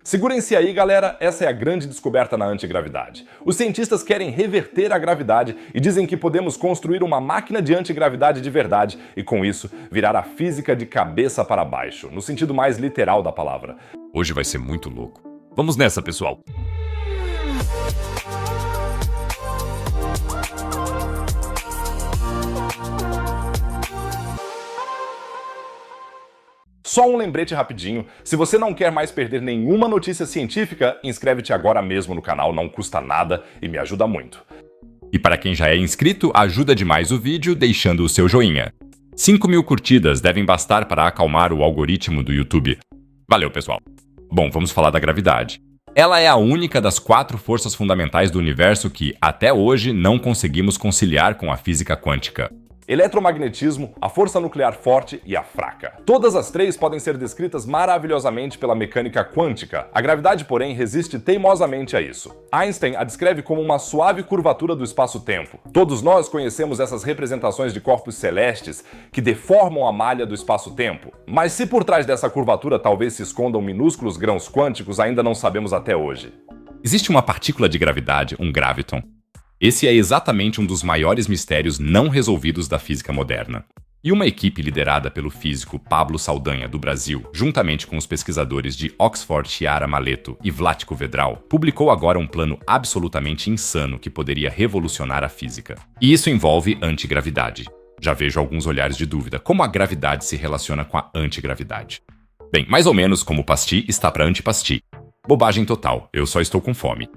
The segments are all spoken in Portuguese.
Segurem-se aí, galera, essa é a grande descoberta na antigravidade. Os cientistas querem reverter a gravidade e dizem que podemos construir uma máquina de antigravidade de verdade e, com isso, virar a física de cabeça para baixo, no sentido mais literal da palavra. Hoje vai ser muito louco. Vamos nessa, pessoal! Só um lembrete rapidinho, se você não quer mais perder nenhuma notícia científica, inscreve-te agora mesmo no canal, não custa nada e me ajuda muito. E para quem já é inscrito, ajuda demais o vídeo deixando o seu joinha. 5.000 curtidas devem bastar para acalmar o algoritmo do YouTube. Valeu, pessoal! Bom, vamos falar da gravidade. Ela é a única das 4 forças fundamentais do universo que, até hoje, não conseguimos conciliar com a física quântica. Eletromagnetismo, a força nuclear forte e a fraca. Todas as 3 podem ser descritas maravilhosamente pela mecânica quântica. A gravidade, porém, resiste teimosamente a isso. Einstein a descreve como uma suave curvatura do espaço-tempo. Todos nós conhecemos essas representações de corpos celestes que deformam a malha do espaço-tempo. Mas se por trás dessa curvatura talvez se escondam minúsculos grãos quânticos, ainda não sabemos até hoje. Existe uma partícula de gravidade, um graviton. Esse é exatamente um dos maiores mistérios não resolvidos da física moderna. E uma equipe liderada pelo físico Pablo Saldanha, do Brasil, juntamente com os pesquisadores de Oxford Chiara Maletto e Vlatko Vedral, publicou agora um plano absolutamente insano que poderia revolucionar a física. E isso envolve antigravidade. Já vejo alguns olhares de dúvida, como a gravidade se relaciona com a antigravidade? Bem, mais ou menos como pasti está para antipasti. Bobagem total, eu só estou com fome.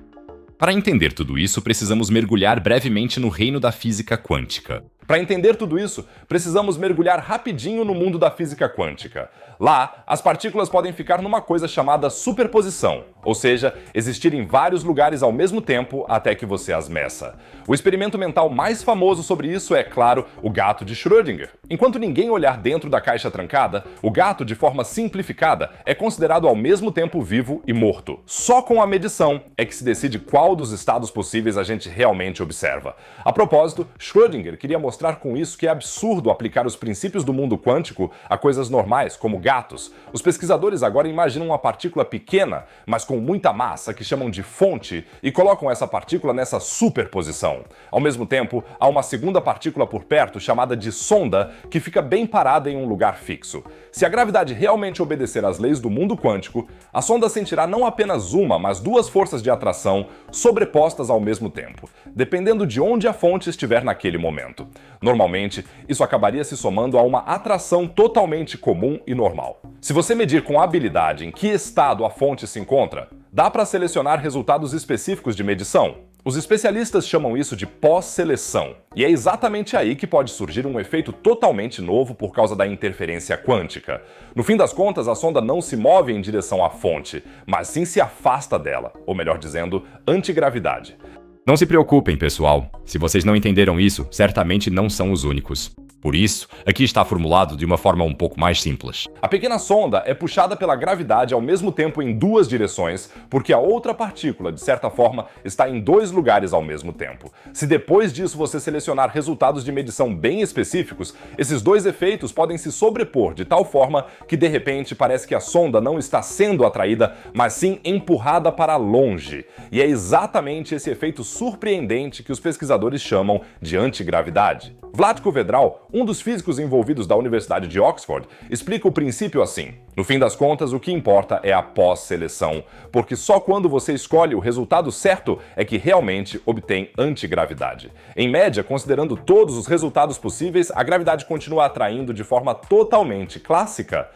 Para entender tudo isso, precisamos mergulhar brevemente no reino da física quântica. Para entender tudo isso, precisamos mergulhar rapidinho no mundo da física quântica. Lá, as partículas podem ficar numa coisa chamada superposição, ou seja, existir em vários lugares ao mesmo tempo até que você as meça. O experimento mental mais famoso sobre isso é, claro, o gato de Schrödinger. Enquanto ninguém olhar dentro da caixa trancada, o gato, de forma simplificada, é considerado ao mesmo tempo vivo e morto. Só com a medição é que se decide qual dos estados possíveis a gente realmente observa. A propósito, Schrödinger queria mostrar com isso que é absurdo aplicar os princípios do mundo quântico a coisas normais, como gatos. Os pesquisadores agora imaginam uma partícula pequena, mas com muita massa, que chamam de fonte, e colocam essa partícula nessa superposição. Ao mesmo tempo, há uma segunda partícula por perto, chamada de sonda, que fica bem parada em um lugar fixo. Se a gravidade realmente obedecer às leis do mundo quântico, a sonda sentirá não apenas uma, mas 2 forças de atração sobrepostas ao mesmo tempo, dependendo de onde a fonte estiver naquele momento. Normalmente, isso acabaria se somando a uma atração totalmente comum e normal. Se você medir com habilidade em que estado a fonte se encontra, dá para selecionar resultados específicos de medição. Os especialistas chamam isso de pós-seleção, e é exatamente aí que pode surgir um efeito totalmente novo por causa da interferência quântica. No fim das contas, a sonda não se move em direção à fonte, mas sim se afasta dela, ou melhor dizendo, antigravidade. Não se preocupem, pessoal. Se vocês não entenderam isso, certamente não são os únicos. Por isso, aqui está formulado de uma forma um pouco mais simples. A pequena sonda é puxada pela gravidade ao mesmo tempo em 2 direções, porque a outra partícula, de certa forma, está em 2 lugares ao mesmo tempo. Se depois disso você selecionar resultados de medição bem específicos, esses 2 efeitos podem se sobrepor de tal forma que, de repente, parece que a sonda não está sendo atraída, mas sim empurrada para longe. E é exatamente esse efeito surpreendente que os pesquisadores chamam de antigravidade. Vlatko Vedral, um dos físicos envolvidos da Universidade de Oxford, explica o princípio assim: no fim das contas, o que importa é a pós-seleção, porque só quando você escolhe o resultado certo é que realmente obtém antigravidade. Em média, considerando todos os resultados possíveis, a gravidade continua atraindo de forma totalmente clássica.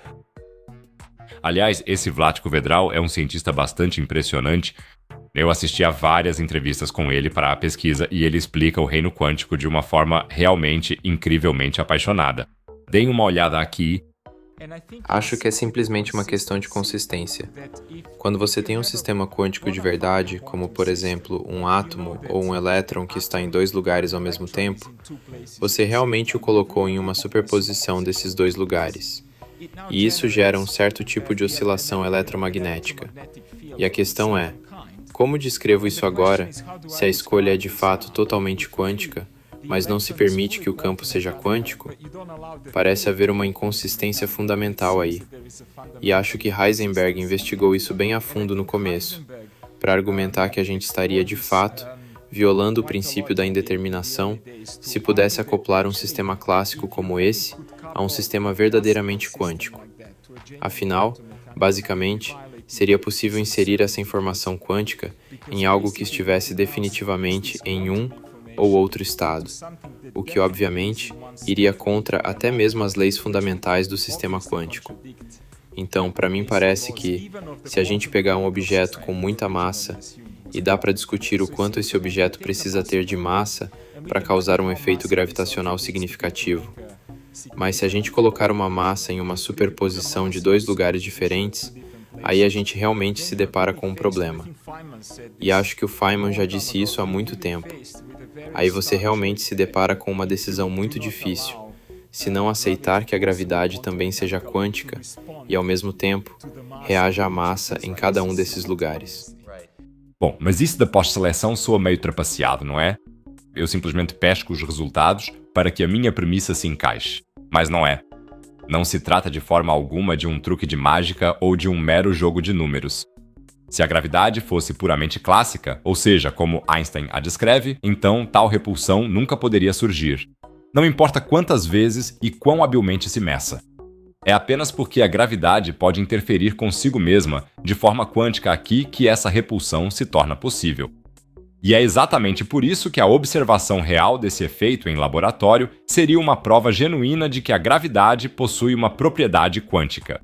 Aliás, esse Vlatko Vedral é um cientista bastante impressionante. Eu assisti a várias entrevistas com ele para a pesquisa e ele explica o reino quântico de uma forma realmente incrivelmente apaixonada. Deem uma olhada aqui. Acho que é simplesmente uma questão de consistência. Quando você tem um sistema quântico de verdade, como por exemplo um átomo ou um elétron que está em 2 lugares ao mesmo tempo, você realmente o colocou em uma superposição desses 2 lugares. E isso gera um certo tipo de oscilação eletromagnética. E a questão é: como descrevo isso agora, se a escolha é de fato totalmente quântica, mas não se permite que o campo seja quântico, parece haver uma inconsistência fundamental aí. E acho que Heisenberg investigou isso bem a fundo no começo, para argumentar que a gente estaria, de fato, violando o princípio da indeterminação se pudesse acoplar um sistema clássico como esse a um sistema verdadeiramente quântico. Afinal, basicamente, seria possível inserir essa informação quântica em algo que estivesse definitivamente em um ou outro estado, o que, obviamente, iria contra até mesmo as leis fundamentais do sistema quântico. Então, para mim parece que, se a gente pegar um objeto com muita massa e dá para discutir o quanto esse objeto precisa ter de massa para causar um efeito gravitacional significativo, mas se a gente colocar uma massa em uma superposição de dois lugares diferentes, aí a gente realmente se depara com um problema. E acho que o Feynman já disse isso há muito tempo. Aí você realmente se depara com uma decisão muito difícil, se não aceitar que a gravidade também seja quântica e, ao mesmo tempo, reaja à massa em cada um desses lugares. Bom, mas isso da pós-seleção soa meio trapaceado, não é? Eu simplesmente pesco os resultados para que a minha premissa se encaixe. Mas não é. Não se trata de forma alguma de um truque de mágica ou de um mero jogo de números. Se a gravidade fosse puramente clássica, ou seja, como Einstein a descreve, então tal repulsão nunca poderia surgir. Não importa quantas vezes e quão habilmente se meça. É apenas porque a gravidade pode interferir consigo mesma de forma quântica aqui que essa repulsão se torna possível. E é exatamente por isso que a observação real desse efeito em laboratório seria uma prova genuína de que a gravidade possui uma propriedade quântica.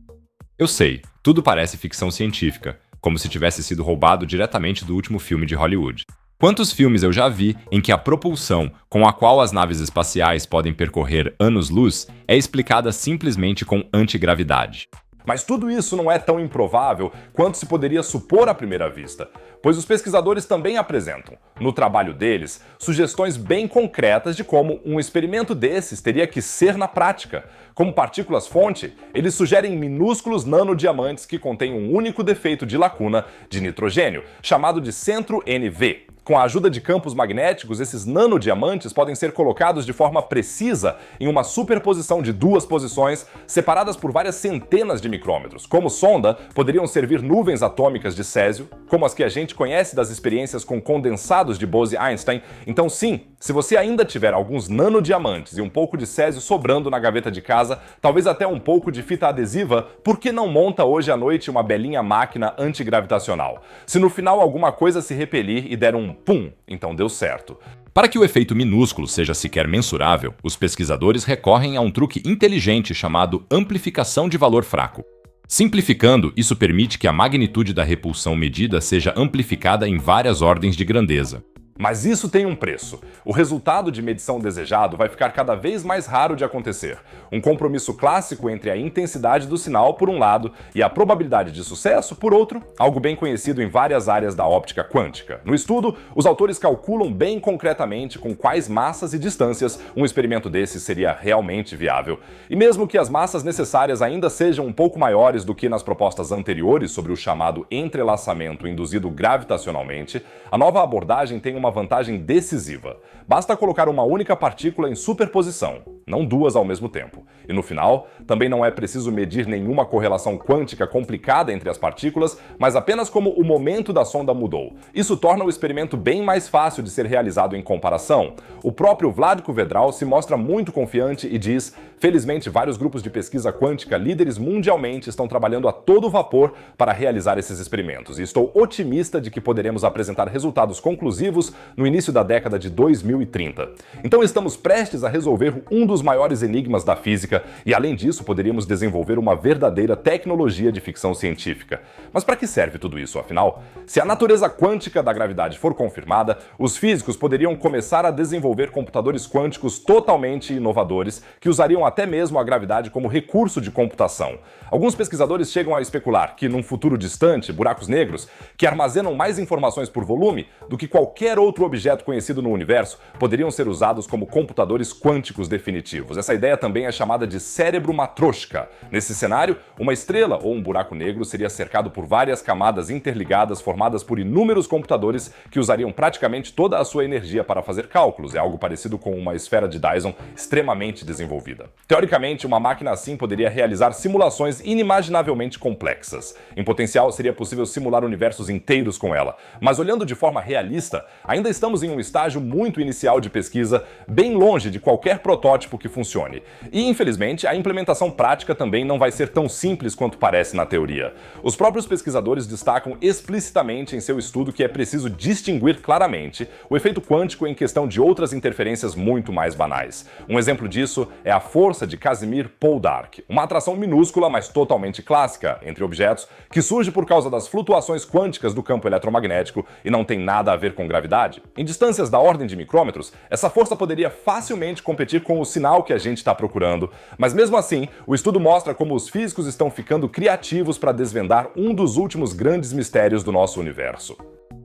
Eu sei, tudo parece ficção científica, como se tivesse sido roubado diretamente do último filme de Hollywood. Quantos filmes eu já vi em que a propulsão com a qual as naves espaciais podem percorrer anos-luz é explicada simplesmente com antigravidade? Mas tudo isso não é tão improvável quanto se poderia supor à primeira vista, pois os pesquisadores também apresentam, no trabalho deles, sugestões bem concretas de como um experimento desses teria que ser na prática. Como partículas-fonte, eles sugerem minúsculos nanodiamantes que contêm um único defeito de lacuna de nitrogênio, chamado de centro NV. Com a ajuda de campos magnéticos, esses nanodiamantes podem ser colocados de forma precisa em uma superposição de duas posições, separadas por várias centenas de micrômetros. Como sonda, poderiam servir nuvens atômicas de césio, como as que a gente conhece das experiências com condensados de Bose-Einstein. Então sim, se você ainda tiver alguns nanodiamantes e um pouco de césio sobrando na gaveta de casa, talvez até um pouco de fita adesiva, por que não monta hoje à noite uma belinha máquina antigravitacional? Se no final alguma coisa se repelir e der um pum, então deu certo. Para que o efeito minúsculo seja sequer mensurável, os pesquisadores recorrem a um truque inteligente chamado amplificação de valor fraco. Simplificando, isso permite que a magnitude da repulsão medida seja amplificada em várias ordens de grandeza. Mas isso tem um preço. O resultado de medição desejado vai ficar cada vez mais raro de acontecer. Um compromisso clássico entre a intensidade do sinal, por um lado, e a probabilidade de sucesso, por outro, algo bem conhecido em várias áreas da óptica quântica. No estudo, os autores calculam bem concretamente com quais massas e distâncias um experimento desse seria realmente viável. E mesmo que as massas necessárias ainda sejam um pouco maiores do que nas propostas anteriores sobre o chamado entrelaçamento induzido gravitacionalmente, a nova abordagem tem uma vantagem decisiva. Basta colocar uma única partícula em superposição, não duas ao mesmo tempo. E no final, também não é preciso medir nenhuma correlação quântica complicada entre as partículas, mas apenas como o momento da sonda mudou. Isso torna o experimento bem mais fácil de ser realizado em comparação. O próprio Vladko Vedral se mostra muito confiante e diz: felizmente, vários grupos de pesquisa quântica líderes mundialmente estão trabalhando a todo vapor para realizar esses experimentos. E estou otimista de que poderemos apresentar resultados conclusivos no início da década de 2030. Então estamos prestes a resolver um dos maiores enigmas da física e, além disso, poderíamos desenvolver uma verdadeira tecnologia de ficção científica. Mas para que serve tudo isso, afinal? Se a natureza quântica da gravidade for confirmada, os físicos poderiam começar a desenvolver computadores quânticos totalmente inovadores que usariam até mesmo a gravidade como recurso de computação. Alguns pesquisadores chegam a especular que, num futuro distante, buracos negros, que armazenam mais informações por volume do que qualquer outro objeto conhecido no universo poderiam ser usados como computadores quânticos definitivos. Essa ideia também é chamada de cérebro matryoshka. Nesse cenário, uma estrela ou um buraco negro seria cercado por várias camadas interligadas formadas por inúmeros computadores que usariam praticamente toda a sua energia para fazer cálculos. É algo parecido com uma esfera de Dyson extremamente desenvolvida. Teoricamente, uma máquina assim poderia realizar simulações inimaginavelmente complexas. Em potencial, seria possível simular universos inteiros com ela. Mas olhando de forma realista, ainda estamos em um estágio muito inicial de pesquisa, bem longe de qualquer protótipo que funcione. E, infelizmente, a implementação prática também não vai ser tão simples quanto parece na teoria. Os próprios pesquisadores destacam explicitamente em seu estudo que é preciso distinguir claramente o efeito quântico em questão de outras interferências muito mais banais. Um exemplo disso é a força de Casimir-Poldark, uma atração minúscula, mas totalmente clássica entre objetos, que surge por causa das flutuações quânticas do campo eletromagnético e não tem nada a ver com gravidade. Em distâncias da ordem de micrômetros, essa força poderia facilmente competir com o sinal que a gente está procurando, mas mesmo assim, o estudo mostra como os físicos estão ficando criativos para desvendar um dos últimos grandes mistérios do nosso universo.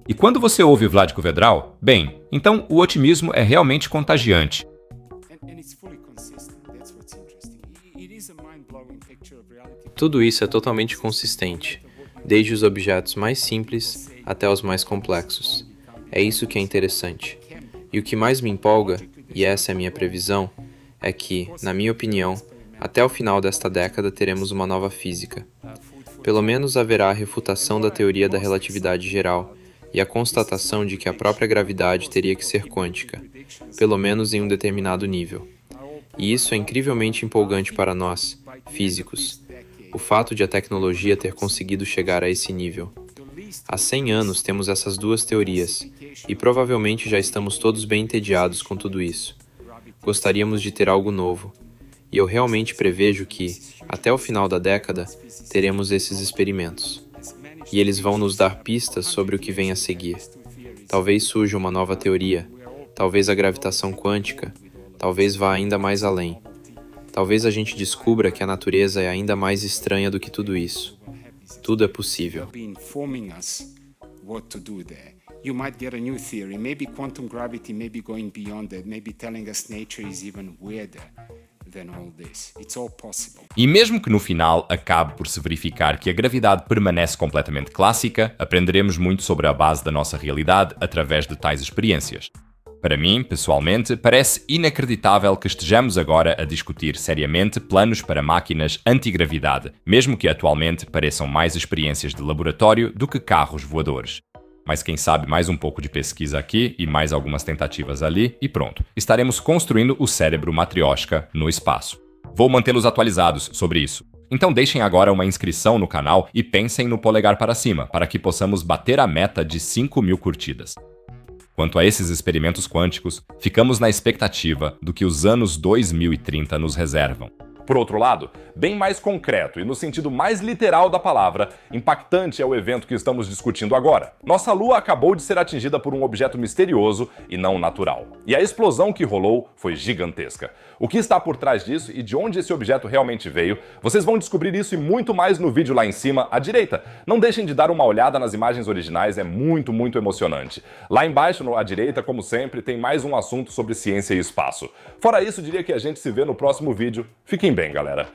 E quando você ouve Vladko Vedral, bem, então o otimismo é realmente contagiante. Tudo isso é totalmente consistente, desde os objetos mais simples até os mais complexos. É isso que é interessante. E o que mais me empolga, e essa é a minha previsão, é que, na minha opinião, até o final desta década teremos uma nova física. Pelo menos haverá a refutação da teoria da relatividade geral e a constatação de que a própria gravidade teria que ser quântica, pelo menos em um determinado nível. E isso é incrivelmente empolgante para nós, físicos, o fato de a tecnologia ter conseguido chegar a esse nível. Há 100 anos temos essas duas teorias, e provavelmente já estamos todos bem entediados com tudo isso. Gostaríamos de ter algo novo, e eu realmente prevejo que, até o final da década, teremos esses experimentos. E eles vão nos dar pistas sobre o que vem a seguir. Talvez surja uma nova teoria, talvez a gravitação quântica, talvez vá ainda mais além. Talvez a gente descubra que a natureza é ainda mais estranha do que tudo isso. Tudo é possível. You might get a new theory. Maybe quantum gravity may be going beyond that, maybe telling us nature is even weirder than all this. It's all possible. E mesmo que no final acabe por se verificar que a gravidade permanece completamente clássica, aprenderemos muito sobre a base da nossa realidade através de tais experiências. Para mim, pessoalmente, parece inacreditável que estejamos agora a discutir seriamente planos para máquinas antigravidade, mesmo que atualmente pareçam mais experiências de laboratório do que carros voadores. Mas quem sabe mais um pouco de pesquisa aqui e mais algumas tentativas ali e pronto. Estaremos construindo o cérebro matryoshka no espaço. Vou mantê-los atualizados sobre isso. Então deixem agora uma inscrição no canal e pensem no polegar para cima, para que possamos bater a meta de 5.000 curtidas. Quanto a esses experimentos quânticos, ficamos na expectativa do que os anos 2030 nos reservam. Por outro lado, bem mais concreto e no sentido mais literal da palavra, impactante é o evento que estamos discutindo agora. Nossa Lua acabou de ser atingida por um objeto misterioso e não natural. E a explosão que rolou foi gigantesca. O que está por trás disso e de onde esse objeto realmente veio, vocês vão descobrir isso e muito mais no vídeo lá em cima, à direita. Não deixem de dar uma olhada nas imagens originais, é muito emocionante. Lá embaixo, à direita, como sempre, tem mais um assunto sobre ciência e espaço. Fora isso, diria que a gente se vê no próximo vídeo. Fiquem bem, galera.